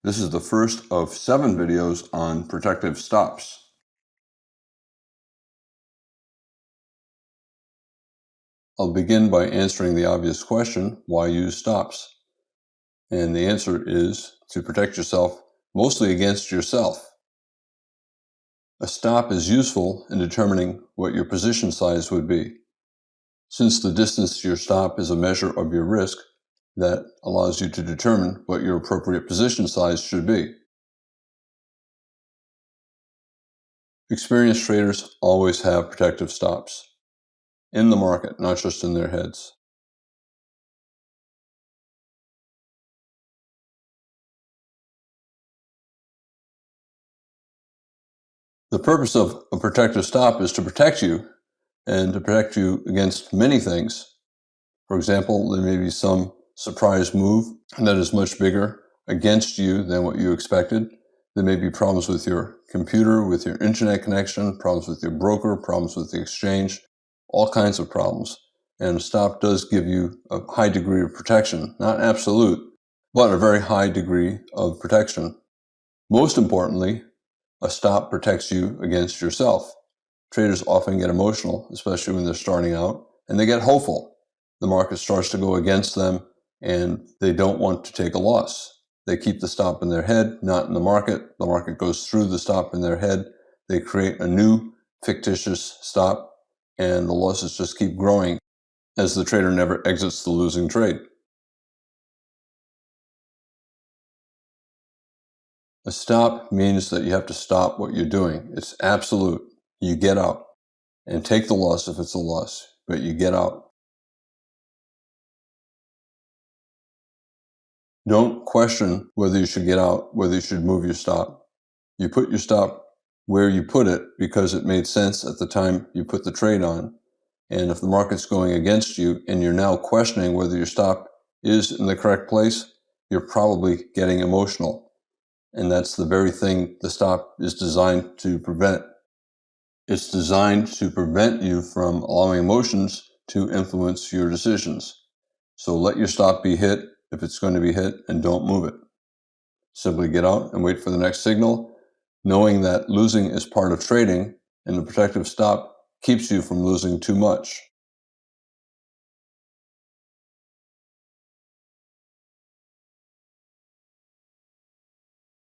This is the first of 7 videos on protective stops. I'll begin by answering the obvious question, why use stops? And the answer is to protect yourself, mostly against yourself. A stop is useful in determining what your position size would be. Since the distance to your stop is a measure of your risk, that allows you to determine what your appropriate position size should be. Experienced traders always have protective stops in the market, not just in their heads. The purpose of a protective stop is to protect you and to protect you against many things. For example, there may be some surprise move that is much bigger against you than what you expected. There may be problems with your computer, with your internet connection, problems with your broker, problems with the exchange, all kinds of problems. And a stop does give you a high degree of protection, not absolute, but a very high degree of protection. Most importantly, a stop protects you against yourself. Traders often get emotional, especially when they're starting out, and they get hopeful. The market starts to go against them, and they don't want to take a loss. They keep the stop in their head, not in the market. The market goes through the stop in their head. They create a new fictitious stop, and the losses just keep growing as the trader never exits the losing trade. A stop means that you have to stop what you're doing. It's absolute. You get out and take the loss if it's a loss, but you get out. Don't question whether you should get out, whether you should move your stop. You put your stop where you put it because it made sense at the time you put the trade on. And if the market's going against you and you're now questioning whether your stop is in the correct place, you're probably getting emotional. And that's the very thing the stop is designed to prevent. It's designed to prevent you from allowing emotions to influence your decisions. So let your stop be hit if it's going to be hit, and don't move it. Simply get out and wait for the next signal, knowing that losing is part of trading, and the protective stop keeps you from losing too much.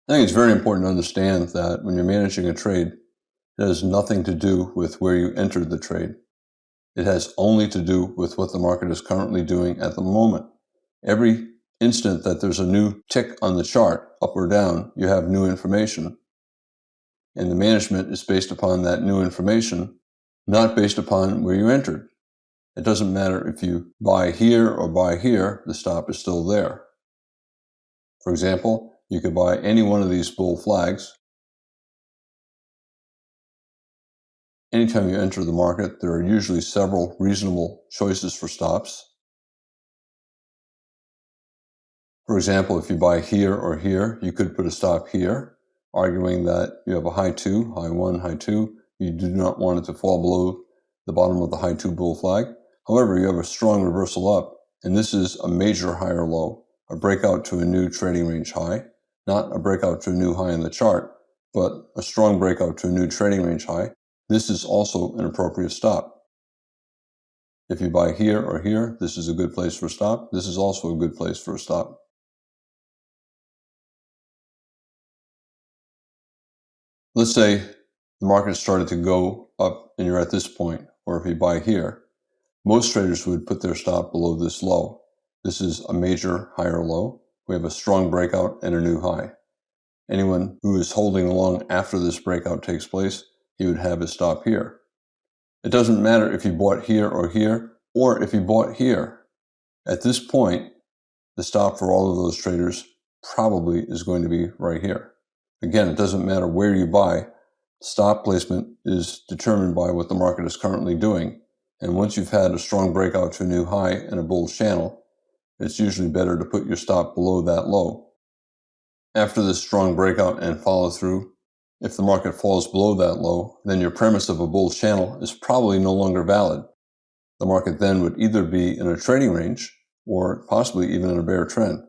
I think it's very important to understand that when you're managing a trade, it has nothing to do with where you entered the trade. It has only to do with what the market is currently doing at the moment. Every instant that there's a new tick on the chart, up or down, you have new information. And the management is based upon that new information, not based upon where you entered. It doesn't matter if you buy here or buy here, the stop is still there. For example, you could buy any one of these bull flags. Anytime you enter the market, there are usually several reasonable choices for stops. For example, if you buy here or here, you could put a stop here, arguing that you have a high 2, high 1, high 2. You do not want it to fall below the bottom of the high 2 bull flag. However, you have a strong reversal up, and this is a major high or low, a breakout to a new trading range high, not a breakout to a new high in the chart, but a strong breakout to a new trading range high. This is also an appropriate stop. If you buy here or here, this is a good place for a stop. This is also a good place for a stop. Let's say the market started to go up and you're at this point, or if you buy here, most traders would put their stop below this low. This is a major high or low. We have a strong breakout and a new high. Anyone who is holding along after this breakout takes place, he would have his stop here. It doesn't matter if you bought here, or if you bought here. At this point, the stop for all of those traders probably is going to be right here. Again, it doesn't matter where you buy. Stop placement is determined by what the market is currently doing. And once you've had a strong breakout to a new high in a bullish channel, it's usually better to put your stop below that low. After this strong breakout and follow through, if the market falls below that low, then your premise of a bullish channel is probably no longer valid. The market then would either be in a trading range or possibly even in a bear trend.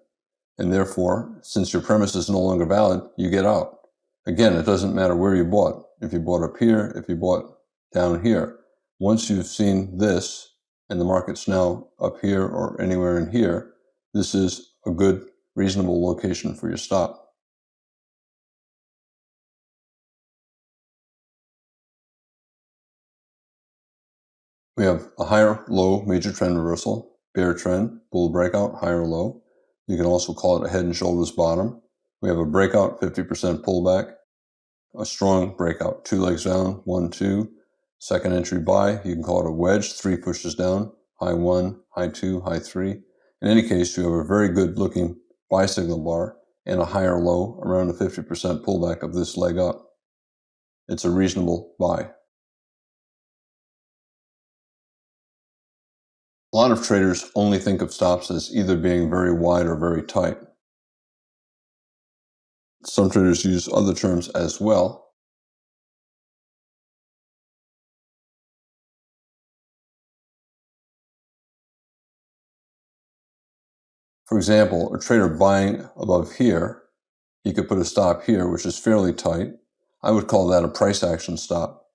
and therefore, since your premise is no longer valid, you get out. Again, it doesn't matter where you bought. If you bought up here, if you bought down here. Once you've seen this, and the market's now up here or anywhere in here, this is a good, reasonable location for your stop. We have a higher low major trend reversal, bear trend, bull breakout, higher low. You can also call it a head and shoulders bottom. We have a breakout, 50% pullback, a strong breakout, 2 legs down, 1, 2, second entry buy. You can call it a wedge, 3 pushes down, high 1, high 2, high 3. In any case, you have a very good looking buy signal bar and a higher low around a 50% pullback of this leg up. It's a reasonable buy. A lot of traders only think of stops as either being very wide or very tight. Some traders use other terms as well. For example, a trader buying above here, he could put a stop here, which is fairly tight. I would call that a price action stop.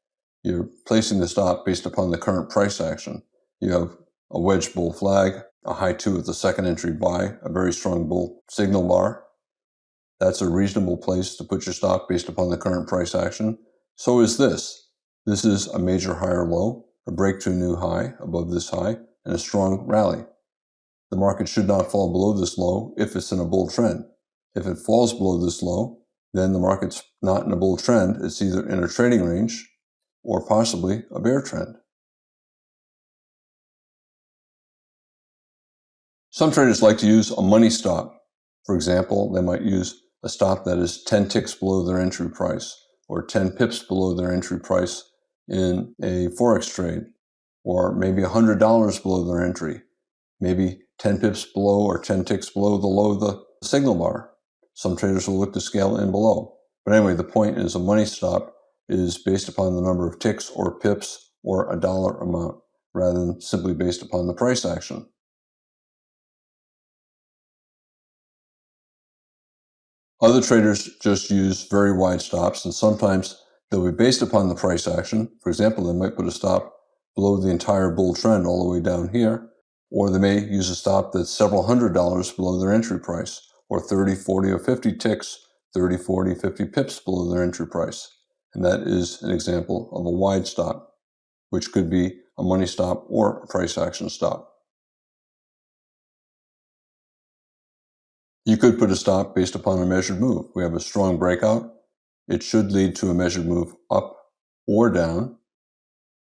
You're placing the stop based upon the current price action. You have a wedge bull flag, a high 2 at the second entry buy, a very strong bull signal bar. That's a reasonable place to put your stop based upon the current price action. So is this. This is a major higher low, a break to a new high above this high, and a strong rally. The market should not fall below this low if it's in a bull trend. If it falls below this low, then the market's not in a bull trend. It's either in a trading range or possibly a bear trend. Some traders like to use a money stop. For example, they might use a stop that is 10 ticks below their entry price or 10 pips below their entry price in a Forex trade, or maybe $100 below their entry, maybe 10 pips below or 10 ticks below the low of the signal bar. Some traders will look to scale in below. But anyway, the point is a money stop is based upon the number of ticks or pips or a dollar amount rather than simply based upon the price action. Other traders just use very wide stops, and sometimes they'll be based upon the price action. For example, they might put a stop below the entire bull trend all the way down here, or they may use a stop that's several $100s below their entry price, or 30, 40, or 50 ticks, 30, 40, 50 pips below their entry price. And that is an example of a wide stop, which could be a money stop or a price action stop. You could put a stop based upon a measured move. We have a strong breakout. It should lead to a measured move up or down.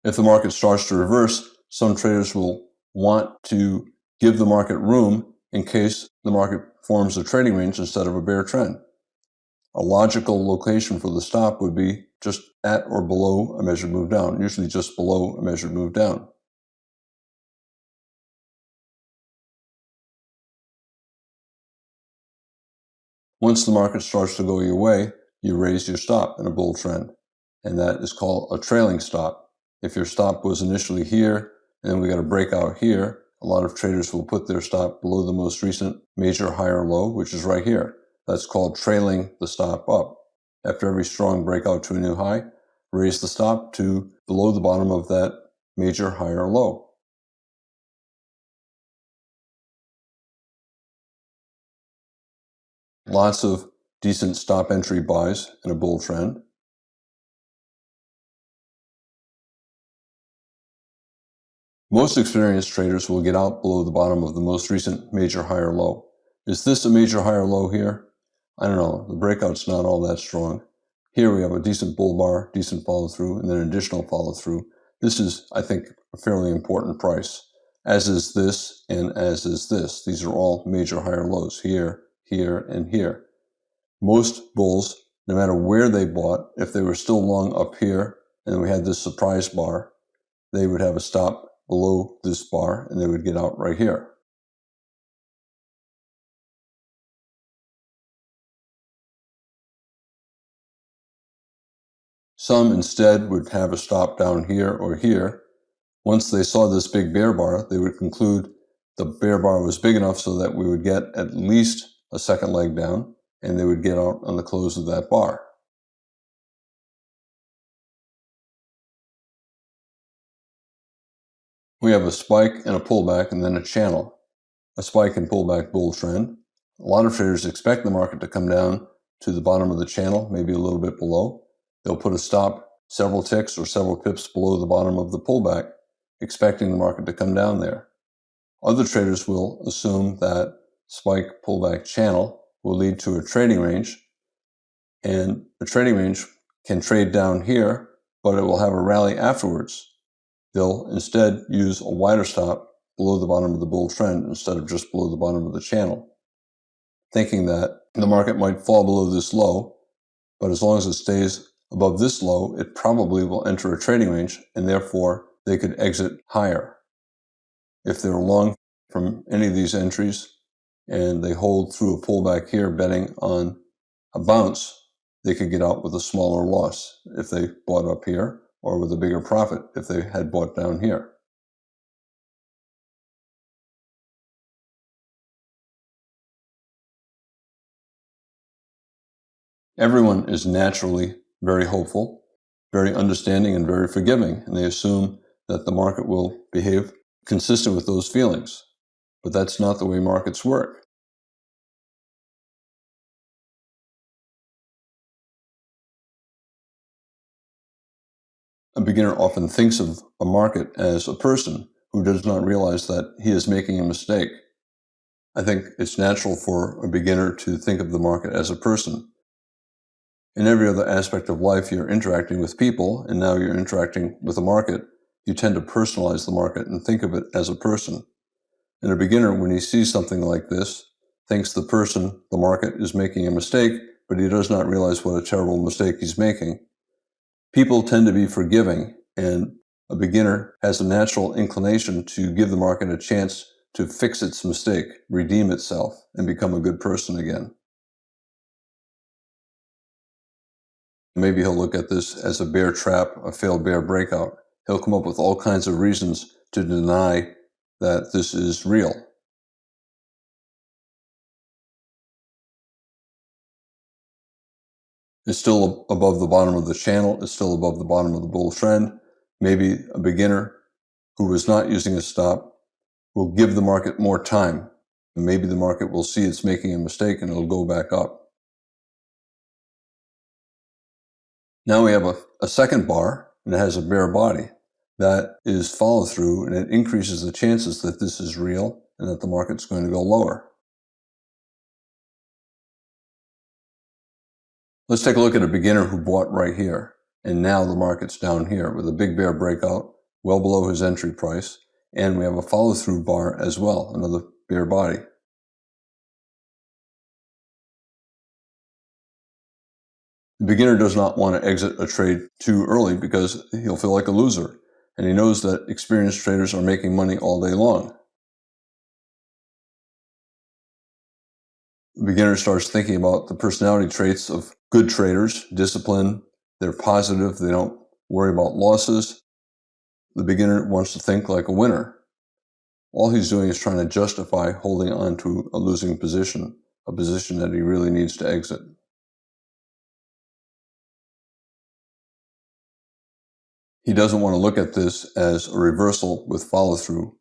If the market starts to reverse, some traders will want to give the market room in case the market forms a trading range instead of a bear trend. A logical location for the stop would be just at or below a measured move down, usually just below a measured move down. Once the market starts to go your way, you raise your stop in a bull trend, and that is called a trailing stop. If your stop was initially here, and then we got a breakout here, a lot of traders will put their stop below the most recent major higher low, which is right here. That's called trailing the stop up. After every strong breakout to a new high, raise the stop to below the bottom of that major higher low. Lots of decent stop entry buys in a bull trend. Most experienced traders will get out below the bottom of the most recent major higher low. Is this a major higher low here? I don't know. The breakout's not all that strong. Here we have a decent bull bar, decent follow through, and then additional follow through. This is, I think, a fairly important price, as is this and as is this. These are all major higher lows here, here, and here. Most bulls, no matter where they bought, if they were still long up here and we had this surprise bar, they would have a stop below this bar and they would get out right here. Some instead would have a stop down here or here. Once they saw this big bear bar, they would conclude the bear bar was big enough so that we would get at least a second leg down, and they would get out on the close of that bar. We have a spike and a pullback and then a channel. A spike and pullback bull trend. A lot of traders expect the market to come down to the bottom of the channel, maybe a little bit below. They'll put a stop several ticks or several pips below the bottom of the pullback, expecting the market to come down there. Other traders will assume that spike pullback channel will lead to a trading range, and a trading range can trade down here, but it will have a rally afterwards. They'll instead use a wider stop below the bottom of the bull trend instead of just below the bottom of the channel, thinking that the market might fall below this low, but as long as it stays above this low, it probably will enter a trading range, and therefore they could exit higher. If they're long from any of these entries and they hold through a pullback here betting on a bounce, they could get out with a smaller loss if they bought up here, or with a bigger profit if they had bought down here. Everyone is naturally very hopeful, very understanding, and very forgiving, and they assume that the market will behave consistent with those feelings. But that's not the way markets work. A beginner often thinks of a market as a person who does not realize that he is making a mistake. I think it's natural for a beginner to think of the market as a person. In every other aspect of life, you're interacting with people, and now you're interacting with the market. You tend to personalize the market and think of it as a person. And a beginner, when he sees something like this, thinks the person, the market, is making a mistake, but he does not realize what a terrible mistake he's making. People tend to be forgiving, and a beginner has a natural inclination to give the market a chance to fix its mistake, redeem itself, and become a good person again. Maybe he'll look at this as a bear trap, a failed bear breakout. He'll come up with all kinds of reasons to deny that this is real. It's still above the bottom of the channel. It's still above the bottom of the bull trend. Maybe a beginner who is not using a stop will give the market more time. And maybe the market will see it's making a mistake and it'll go back up. Now we have a second bar, and it has a bear body. That is follow through, and it increases the chances that this is real and that the market's going to go lower. Let's take a look at a beginner who bought right here, and now the market's down here with a big bear breakout well below his entry price, and we have a follow through bar as well, another bear body. The beginner does not want to exit a trade too early because he'll feel like a loser, and he knows that experienced traders are making money all day long. The beginner starts thinking about the personality traits of good traders: discipline, they're positive, they don't worry about losses. The beginner wants to think like a winner. All he's doing is trying to justify holding on to a losing position, a position that he really needs to exit. He doesn't want to look at this as a reversal with follow-through,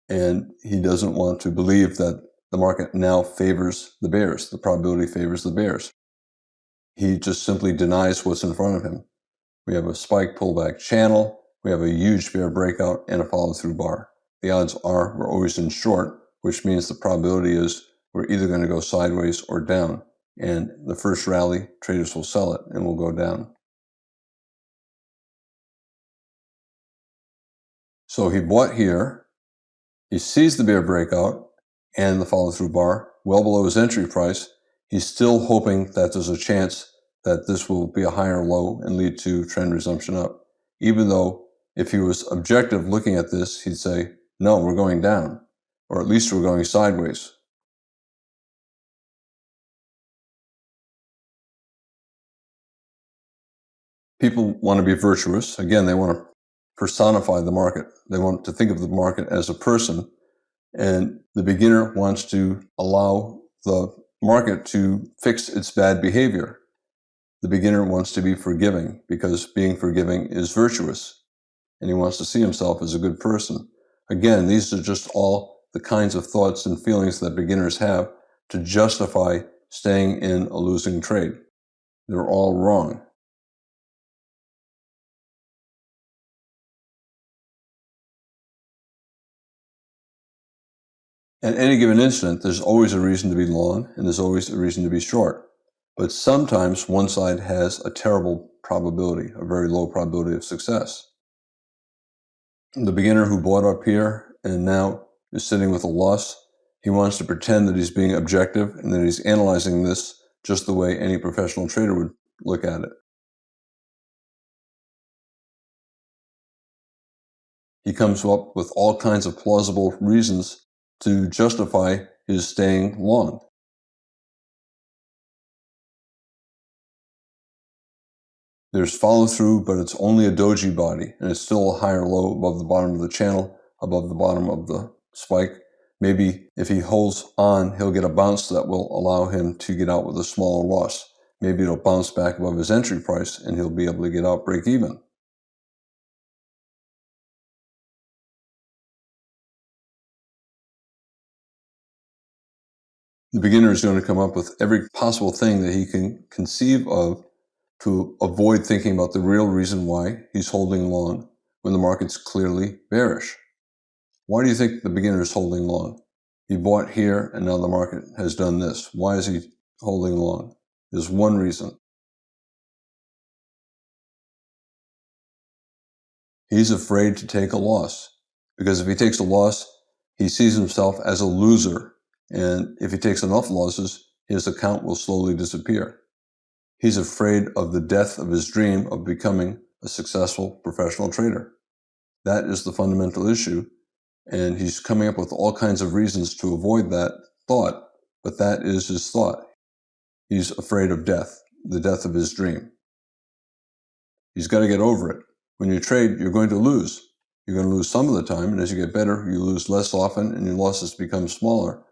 and he doesn't want to believe that the market now favors the bears, the probability favors the bears. He just simply denies what's in front of him. We have a spike pullback channel, we have a huge bear breakout, and a follow-through bar. The odds are we're always in short, which means the probability is we're either going to go sideways or down, and the first rally, traders will sell it and will go down. So he bought here, he sees the bear breakout and the follow-through bar well below his entry price. He's still hoping that there's a chance that this will be a higher low and lead to trend resumption up. Even though if he was objective looking at this, he'd say, no, we're going down, or at least we're going sideways. People want to be virtuous. Again, they want to personify the market. They want to think of the market as a person, and the beginner wants to allow the market to fix its bad behavior. The beginner wants to be forgiving because being forgiving is virtuous, and he wants to see himself as a good person. Again, these are just all the kinds of thoughts and feelings that beginners have to justify staying in a losing trade. They're all wrong. At any given instant, there's always a reason to be long, and there's always a reason to be short. But sometimes one side has a terrible probability, a very low probability of success. The beginner who bought up here and now is sitting with a loss, he wants to pretend that he's being objective and that he's analyzing this just the way any professional trader would look at it. He comes up with all kinds of plausible reasons to justify his staying long. There's follow through, but it's only a doji body, and it's still a higher low above the bottom of the channel, above the bottom of the spike. Maybe if he holds on, he'll get a bounce that will allow him to get out with a smaller loss. Maybe it'll bounce back above his entry price, and he'll be able to get out break even. The beginner is going to come up with every possible thing that he can conceive of to avoid thinking about the real reason why he's holding long when the market's clearly bearish. Why do you think the beginner is holding long? He bought here and now the market has done this. Why is he holding long? There's one reason. He's afraid to take a loss, because if he takes a loss, he sees himself as a loser. And if he takes enough losses, his account will slowly disappear. He's afraid of the death of his dream of becoming a successful professional trader. That is the fundamental issue. And he's coming up with all kinds of reasons to avoid that thought, but that is his thought. He's afraid of death, the death of his dream. He's got to get over it. When you trade, you're going to lose. You're going to lose some of the time, and as you get better, you lose less often, and your losses become smaller.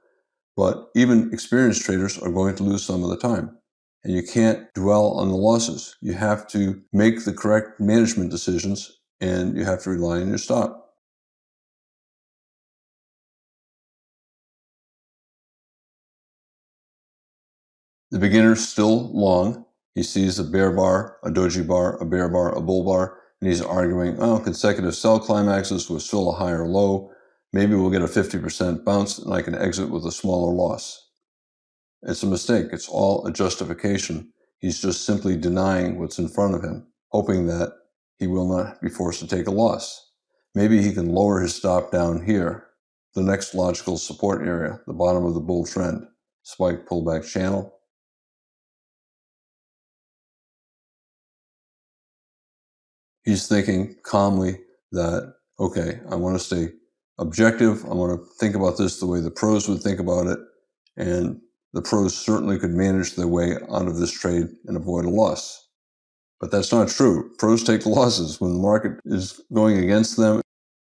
But even experienced traders are going to lose some of the time. And you can't dwell on the losses. You have to make the correct management decisions, and you have to rely on your stop. The beginner's still long. He sees a bear bar, a doji bar, a bear bar, a bull bar, and he's arguing, oh, consecutive sell climaxes with still a higher low. Maybe we'll get a 50% bounce and I can exit with a smaller loss. It's a mistake. It's all a justification. He's just simply denying what's in front of him, hoping that he will not be forced to take a loss. Maybe he can lower his stop down here, the next logical support area, the bottom of the bull trend, spike pullback channel. He's thinking calmly that, okay, I want to stay objective. I want to think about this the way the pros would think about it. And the pros certainly could manage their way out of this trade and avoid a loss. But that's not true. Pros take losses when the market is going against them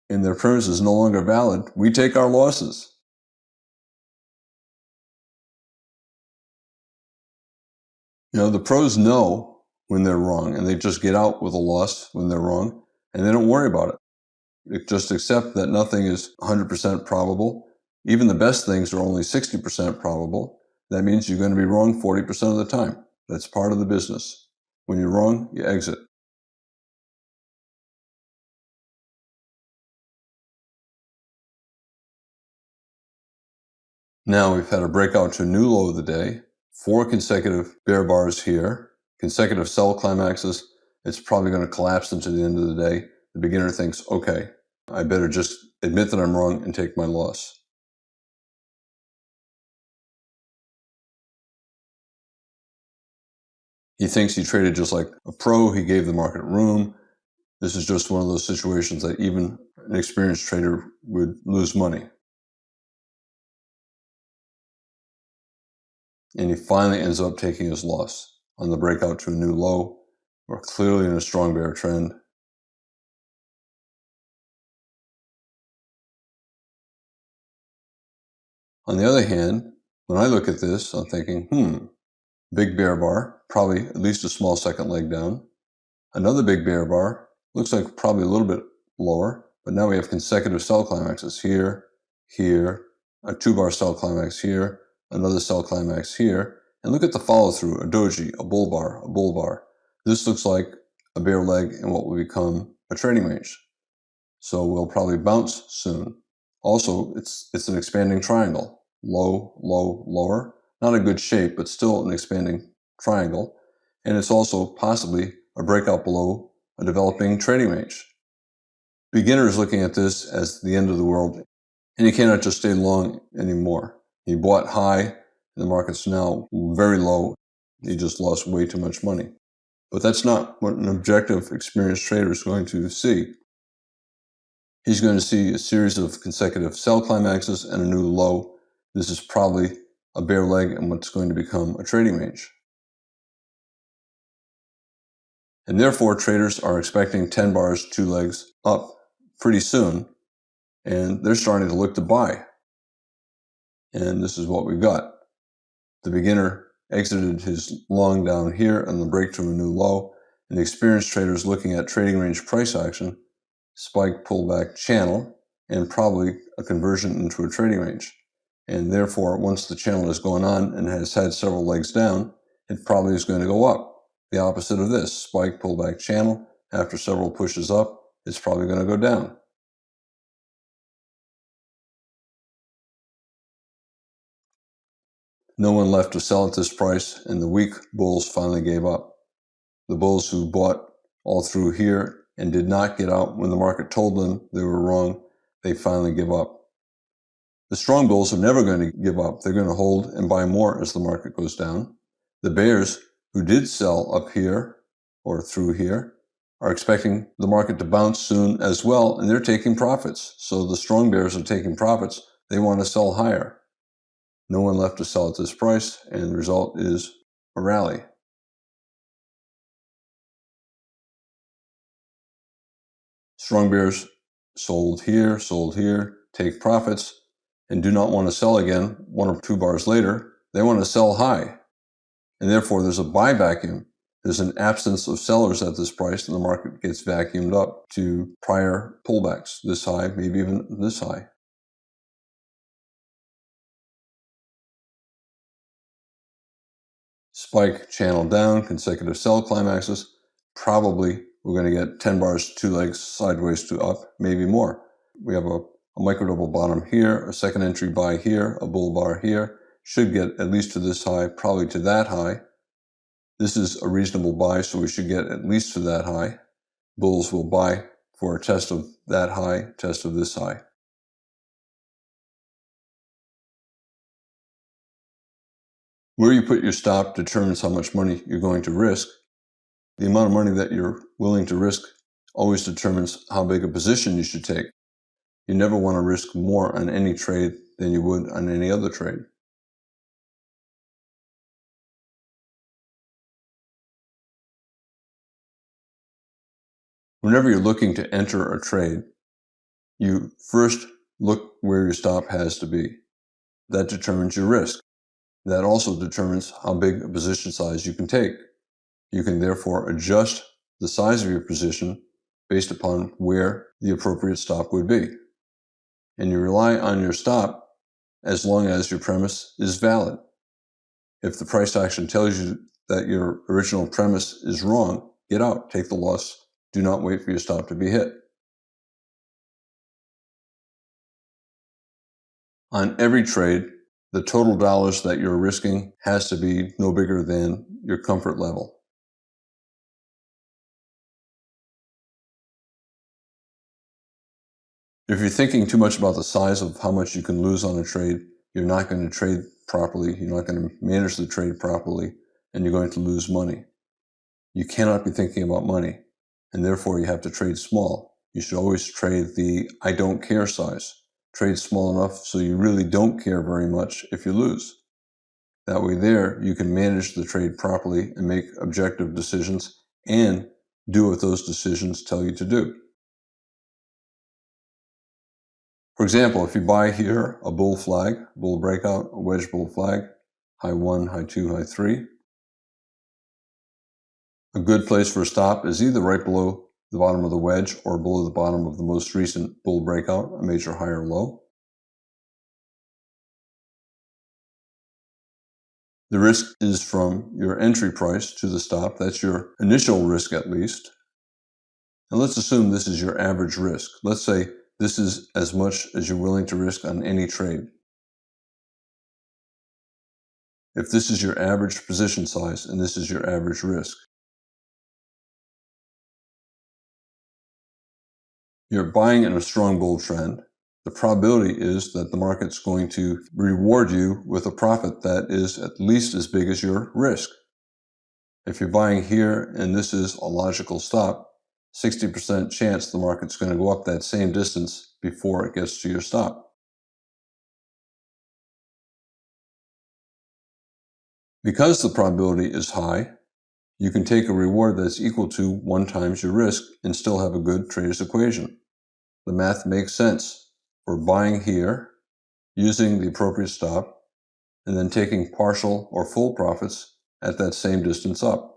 and their premise is no longer valid. We take our losses. The pros know when they're wrong, and they just get out with a loss when they're wrong, and they don't worry about it. They just accept that nothing is 100% probable. Even the best things are only 60% probable. That means you're going to be wrong 40% of the time. That's part of the business. When you're wrong, you exit. Now we've had a breakout to a new low of the day, 4 consecutive bear bars here, consecutive sell climaxes. It's probably going to collapse into the end of the day. The beginner thinks, okay, I better just admit that I'm wrong and take my loss. He thinks he traded just like a pro. He gave the market room. This is just one of those situations that even an experienced trader would lose money. And he finally ends up taking his loss on the breakout to a new low. We're clearly in a strong bear trend. On the other hand, When I look at this, I'm thinking, big bear bar, probably at least a small second leg down. Another big bear bar, looks like probably a little bit lower, but now we have consecutive sell climaxes here, here, a 2-bar sell climax here, another sell climax here, and look at the follow through, a doji, a bull bar, a bull bar. This looks like a bear leg in what will become a trading range. So we'll probably bounce soon. Also, it's an expanding triangle, low, low, lower. Not a good shape, but still an expanding triangle. And it's also possibly a breakout below a developing trading range. Beginners looking at this as the end of the world, and you cannot just stay long anymore. You bought high, and the market's now very low. You just lost way too much money. But that's not what an objective, experienced trader is going to see. He's going to see a series of consecutive sell climaxes and a new low. This is probably a bear leg in what's going to become a trading range. And therefore, traders are expecting 10 bars, 2 legs up pretty soon, and they're starting to look to buy. And this is what we got. The beginner exited his long down here and the break to a new low, and the experienced traders looking at trading range price action, spike pullback channel, and probably a conversion into a trading range. And therefore, once the channel is going on and has had several legs down, it probably is going to go up. The opposite of this, spike pullback channel, after several pushes up, it's probably going to go down. No one left to sell at this price, and the weak bulls finally gave up. The bulls who bought all through here and did not get out when the market told them they were wrong, they finally give up. The strong bulls are never going to give up. They're going to hold and buy more as the market goes down. The bears who did sell up here or through here are expecting the market to bounce soon as well, and they're taking profits. So the strong bears are taking profits. They want to sell higher. No one left to sell at this price, and the result is a rally. Strong bears sold here, take profits, and do not want to sell again 1 or 2 bars later. They want to sell high. And therefore, there's a buy vacuum. There's an absence of sellers at this price, and the market gets vacuumed up to prior pullbacks, this high, maybe even this high. Spike channel down, consecutive sell climaxes. Probably we're going to get 10 bars, 2 legs sideways to up, maybe more. We have a micro double bottom here, a second entry buy here, a bull bar here. Should get at least to this high, probably to that high. This is a reasonable buy, so we should get at least to that high. Bulls will buy for a test of that high, test of this high. Where you put your stop determines how much money you're going to risk. The amount of money that you're willing to risk always determines how big a position you should take. You never want to risk more on any trade than you would on any other trade. Whenever you're looking to enter a trade, you first look where your stop has to be. That determines your risk. That also determines how big a position size you can take. You can therefore adjust the size of your position based upon where the appropriate stop would be. And you rely on your stop as long as your premise is valid. If the price action tells you that your original premise is wrong, get out, take the loss. Do not wait for your stop to be hit. On every trade, the total dollars that you're risking has to be no bigger than your comfort level. If you're thinking too much about the size of how much you can lose on a trade, you're not going to trade properly, you're not going to manage the trade properly, and you're going to lose money. You cannot be thinking about money, and therefore you have to trade small. You should always trade the I don't care size. Trade small enough so you really don't care very much if you lose. That way there, you can manage the trade properly and make objective decisions and do what those decisions tell you to do. For example, if you buy here a bull flag, bull breakout, a wedge bull flag, high 1, high 2, high 3, a good place for a stop is either right below the bottom of the wedge or below the bottom of the most recent bull breakout, a major high or low. The risk is from your entry price to the stop. That's your initial risk at least. And let's assume this is your average risk. Let's say this is as much as you're willing to risk on any trade. If this is your average position size and this is your average risk, you're buying in a strong bull trend. The probability is that the market's going to reward you with a profit that is at least as big as your risk. If you're buying here and this is a logical stop, 60% chance the market's going to go up that same distance before it gets to your stop. Because the probability is high, you can take a reward that's equal to 1 times your risk and still have a good trader's equation. The math makes sense. We're buying here, using the appropriate stop, and then taking partial or full profits at that same distance up.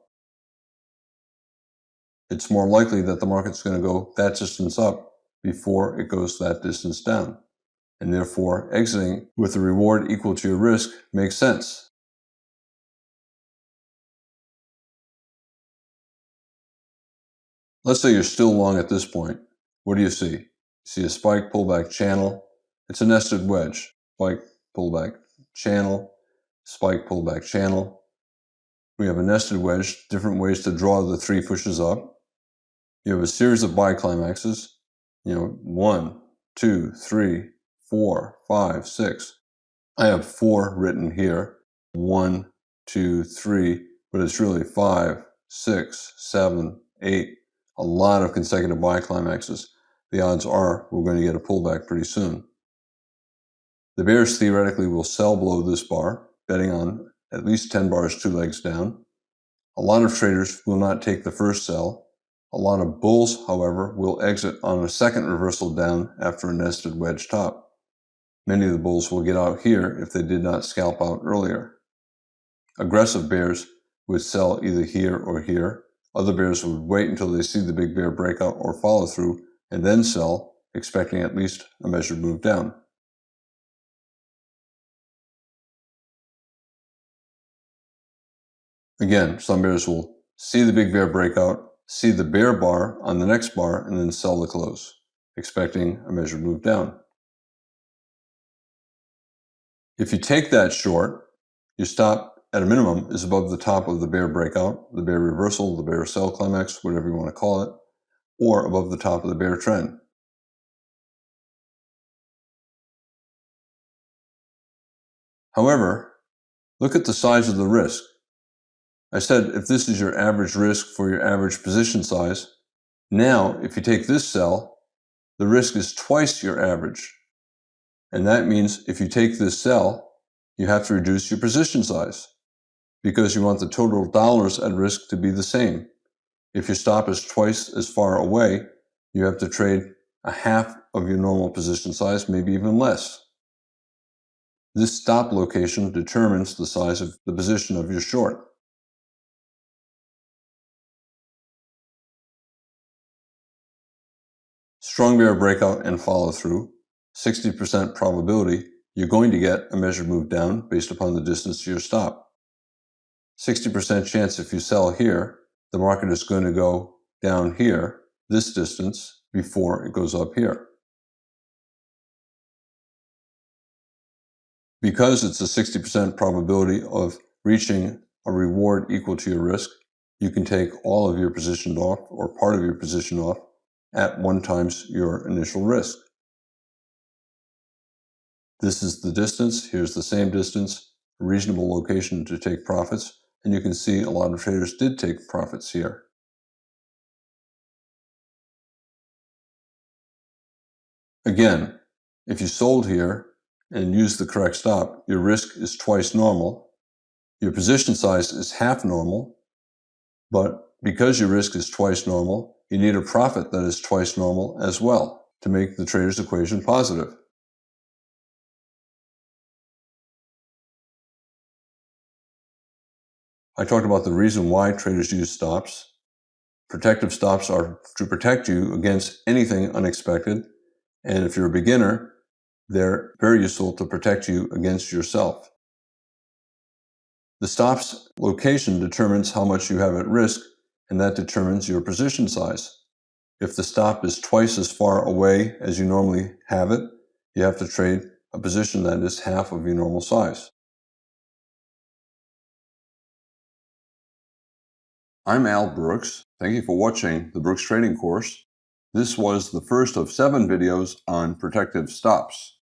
It's more likely that the market's going to go that distance up before it goes that distance down. And therefore, exiting with a reward equal to your risk makes sense. Let's say you're still long at this point. What do you see? You see a spike pullback channel. It's a nested wedge. Spike pullback channel, spike pullback channel. We have a nested wedge, different ways to draw the 3 pushes up. You have a series of buy climaxes, 1, 2, 3, 4, 5, 6. I have 4 written here, 1, 2, 3, but it's really 5, 6, 7, 8. A lot of consecutive buy climaxes. The odds are we're going to get a pullback pretty soon. The bears theoretically will sell below this bar, betting on at least 10 bars 2 legs down. A lot of traders will not take the first sell. A lot of bulls, however, will exit on a second reversal down after a nested wedge top. Many of the bulls will get out here if they did not scalp out earlier. Aggressive bears would sell either here or here. Other bears would wait until they see the big bear breakout or follow through and then sell, expecting at least a measured move down. Again, some bears will see the big bear breakout, see the bear bar on the next bar, and then sell the close, expecting a measured move down. If you take that short, your stop at a minimum is above the top of the bear breakout, the bear reversal, the bear sell climax, whatever you want to call it, or above the top of the bear trend. However, look at the size of the risk. I said if this is your average risk for your average position size, now if you take this sell, the risk is twice your average. And that means if you take this sell, you have to reduce your position size because you want the total dollars at risk to be the same. If your stop is twice as far away, you have to trade a half of your normal position size, maybe even less. This stop location determines the size of the position of your short. Strong bear breakout and follow through, 60% probability you're going to get a measured move down based upon the distance to your stop. 60% chance if you sell here, the market is going to go down here, this distance, before it goes up here. Because it's a 60% probability of reaching a reward equal to your risk, you can take all of your position off or part of your position off at 1 times your initial risk. This is the distance. Here's the same distance, a reasonable location to take profits. And you can see a lot of traders did take profits here. Again, if you sold here and used the correct stop, your risk is twice normal. Your position size is half normal. But because your risk is twice normal, you need a profit that is twice normal as well to make the trader's equation positive. I talked about the reason why traders use stops. Protective stops are to protect you against anything unexpected. And if you're a beginner, they're very useful to protect you against yourself. The stop's location determines how much you have at risk, and that determines your position size. If the stop is twice as far away as you normally have it, you have to trade a position that is half of your normal size. I'm Al Brooks. Thank you for watching the Brooks Trading course. This was the first of 7 videos on protective stops.